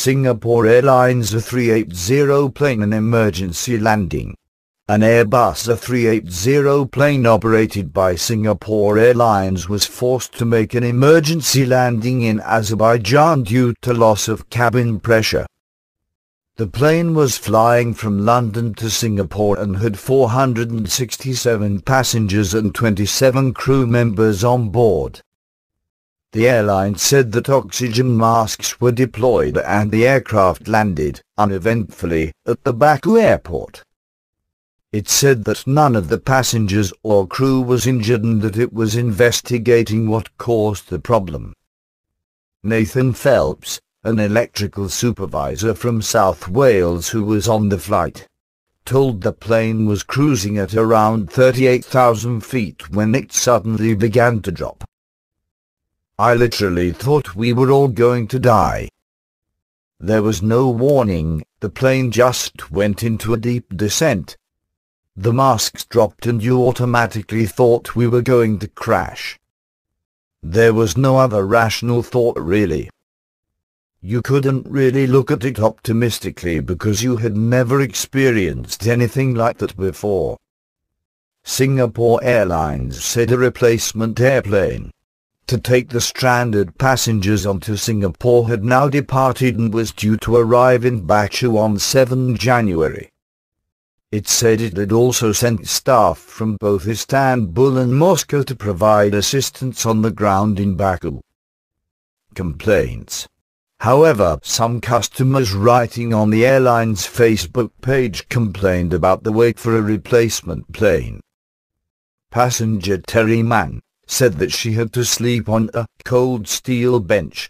Singapore Airlines A380 plane an emergency landing. An Airbus A380 plane operated by Singapore Airlines was forced to make an emergency landing in Azerbaijan due to loss of cabin pressure. The plane was flying from London to Singapore and had 467 passengers and 27 crew members on board. The airline said that oxygen masks were deployed and the aircraft landed uneventfully at the Baku airport. It said that none of the passengers or crew was injured and that it was investigating what caused the problem. Nathan Phelps, an electrical supervisor from South Wales who was on the flight, told the plane was cruising at around 38,000 feet when it suddenly began to drop. "I literally thought we were all going to die. There was no warning, the plane just went into a deep descent. The masks dropped and you automatically thought we were going to crash. There was no other rational thought really. You couldn't really look at it optimistically because you had never experienced anything like that before." Singapore Airlines said a replacement airplane to take the stranded passengers onto Singapore had now departed and was due to arrive in Baku on 7 January. It said it had also sent staff from both Istanbul and Moscow to provide assistance on the ground in Baku. Complaints. However, some customers writing on the airline's Facebook page complained about the wait for a replacement plane. Passenger Terry Mann said that she had to sleep on a cold steel bench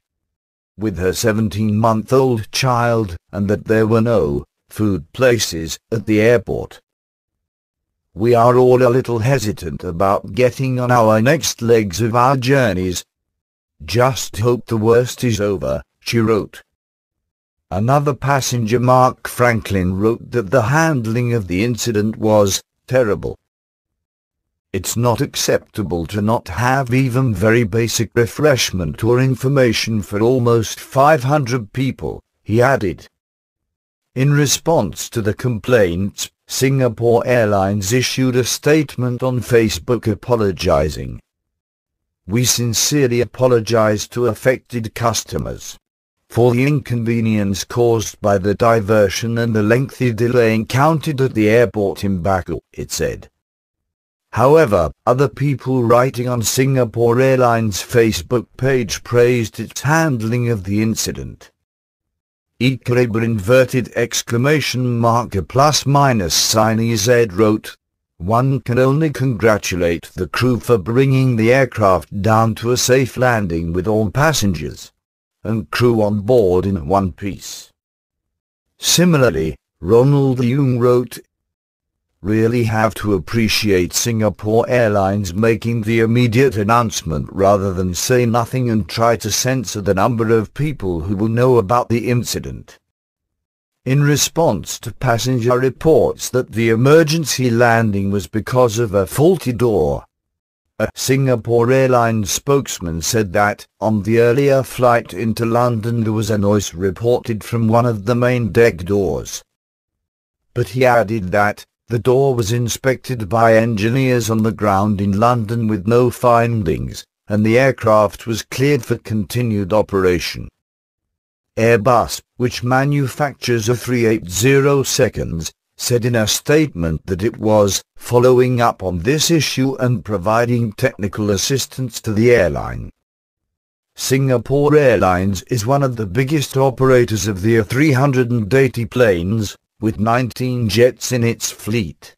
with her 17-month-old child and that there were no food places at the airport. "We are all a little hesitant about getting on our next legs of our journeys. Just hope the worst is over," she wrote. Another passenger, Mark Franklin, wrote that the handling of the incident was terrible. "It's not acceptable to not have even very basic refreshment or information for almost 500 people," he added. In response to the complaints, Singapore Airlines issued a statement on Facebook apologizing. "We sincerely apologize to affected customers for the inconvenience caused by the diversion and the lengthy delay encountered at the airport in Baku," it said. However, other people writing on Singapore Airlines' Facebook page praised its handling of the incident. !! wrote, "One can only congratulate the crew for bringing the aircraft down to a safe landing with all passengers and crew on board in one piece." Similarly, Ronald Young wrote, "Really have to appreciate Singapore Airlines making the immediate announcement rather than say nothing and try to censor the number of people who will know about the incident." In response to passenger reports that the emergency landing was because of a faulty door, a Singapore Airlines spokesman said that, on the earlier flight into London, there was a noise reported from one of the main deck doors. But he added that the door was inspected by engineers on the ground in London with no findings, and the aircraft was cleared for continued operation. Airbus, which manufactures A380, said in a statement that it was following up on this issue and providing technical assistance to the airline. Singapore Airlines is one of the biggest operators of the A380 planes, with 19 jets in its fleet.